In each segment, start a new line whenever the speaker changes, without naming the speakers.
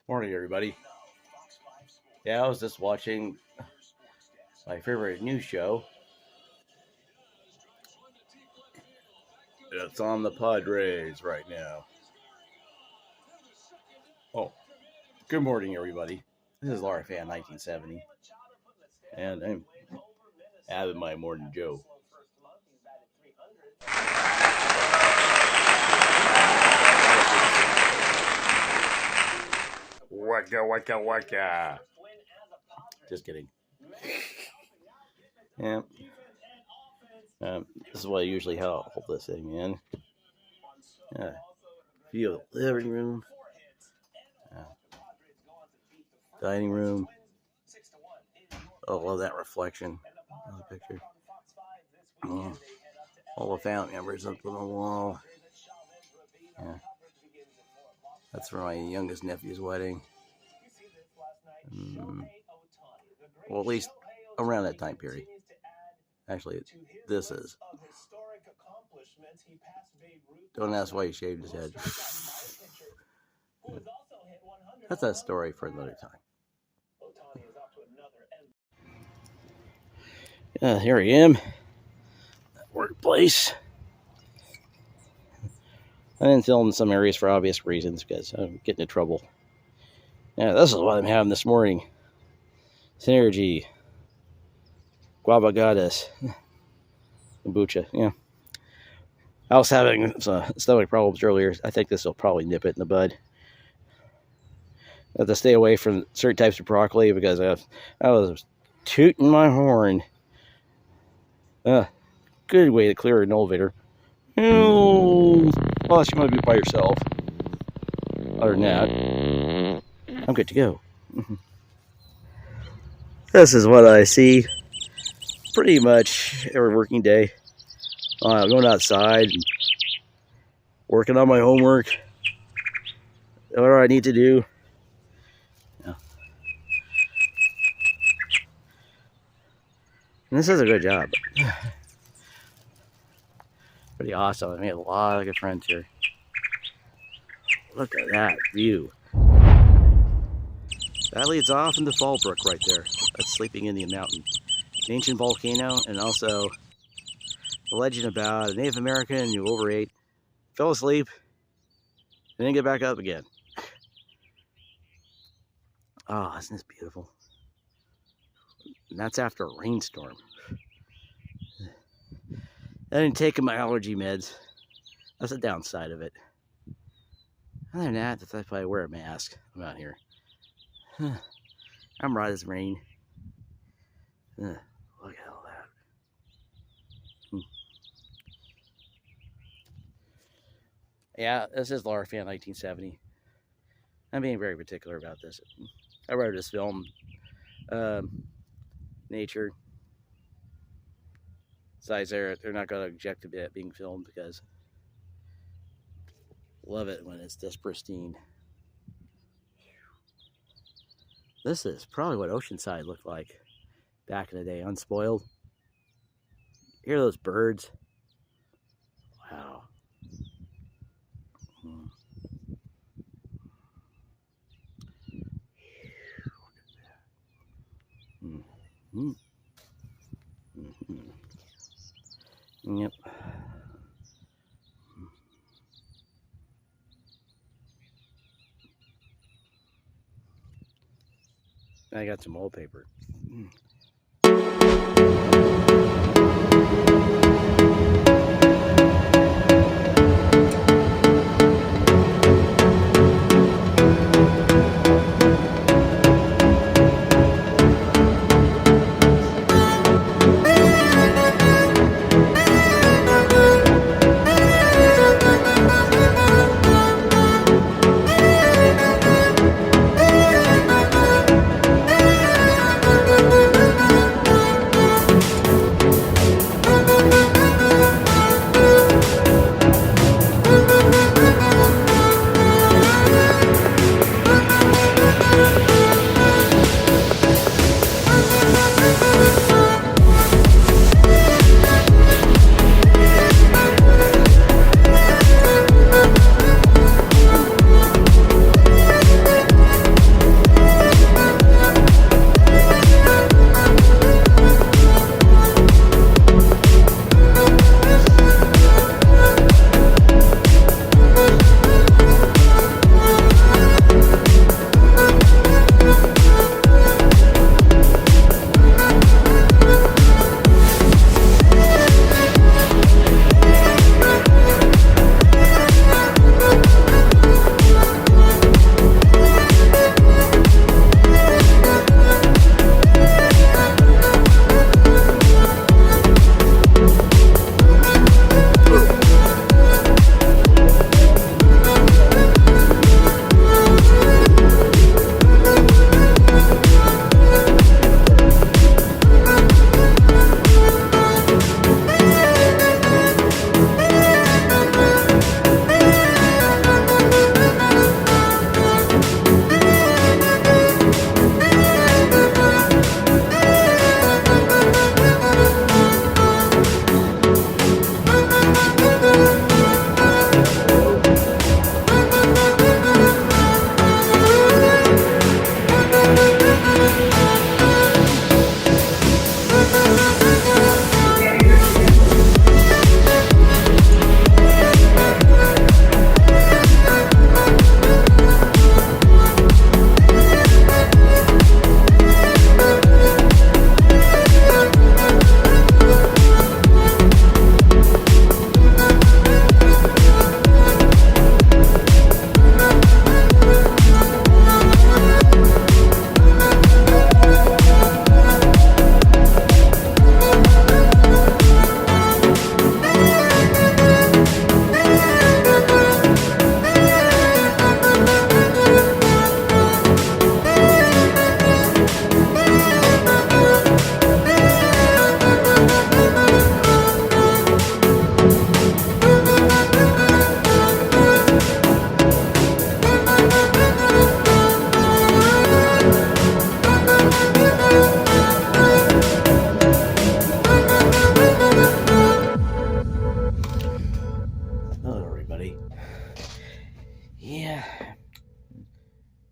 Morning, everybody. Yeah, I was just watching my favorite news show. It's on the Padres right now. Oh, good morning, everybody. This is Laura Fan 1970, and I'm having my morning Joe. Waka. Just kidding. Yeah. This is what I usually hold this thing in. View of the living room, dining room. Oh, love that reflection of the picture. All the family members up on the wall. Yeah. That's for my youngest nephew's wedding. Well, at least around that time period. Actually, this is. Don't ask why he shaved his head. That's a story for another time. Here I am. Workplace. I didn't film in some areas for obvious reasons because I'm getting in trouble. Yeah, this is what I'm having this morning. Synergy. Guava Goddess. Kombucha, yeah. I was having some stomach problems earlier. I think this will probably nip it in the bud. I have to stay away from certain types of broccoli because I was tooting my horn. Good way to clear an elevator. Plus, you want to be by yourself. Other than that, I'm good to go. This is what I see pretty much every working day. Going outside, and working on my homework, whatever I need to do. Yeah. And this is a good job. Pretty awesome. I made a lot of good friends here. Look at that view. That leads off into Fallbrook right there. That's Sleeping Indian Mountain. An ancient volcano, and also a legend about a Native American who overate, fell asleep, and then get back up again. Oh, isn't this beautiful? And that's after a rainstorm. I didn't take my allergy meds. That's the downside of it. Other than that, that's if I wear a mask. I'm out here. I'm right as rain. Look at all that. Yeah, this is Laura Fan 1970. I'm being very particular about this. I wrote this film, nature. Besides, they're not going to object to it being filmed because love it when it's this pristine. This is probably what Oceanside looked like back in the day, unspoiled. Hear those birds? Wow. Yep. I got some wallpaper.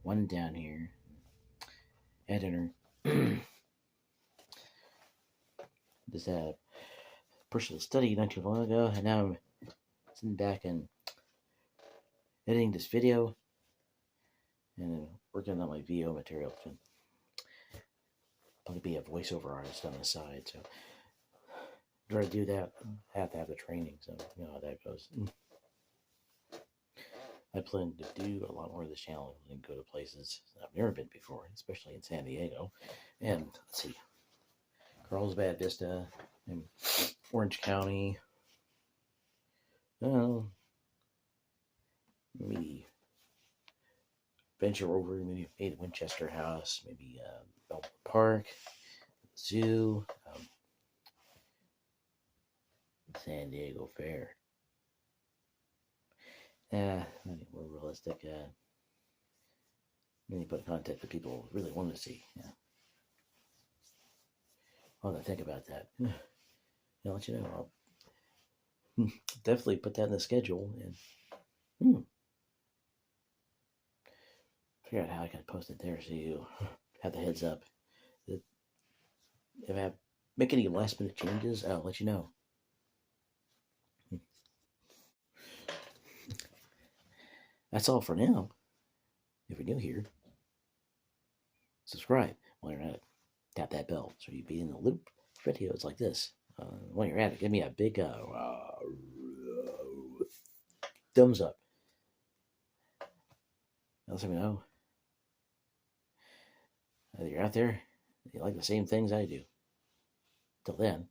one down here. Had dinner. Just had a personal study not too long ago, and now I'm sitting back and editing this video and working on my VO material. I'm going to be a voiceover artist on the side, so in order to do that, I have to have the training, so you know how that goes. I plan to do a lot more of this channel and go to places I've never been before, especially in San Diego. And let's see, Carlsbad Vista and Orange County. Maybe venture over, maybe the Winchester House, maybe Belmont Park, Zoo, San Diego Fair. I think more realistic. Really put content that people really want to see. Yeah. I'll have to think about that. I'll let you know. I'll definitely put that in the schedule and figure out how I can post it there so you have the heads up. If I make any last minute changes, I'll let you know. That's all for now. If you're new here, subscribe while you're at it. Tap that bell so you'll be in the loop for videos like this. While you're at it, give me a big thumbs up. Let me know that you're out there, you like the same things I do. Till then.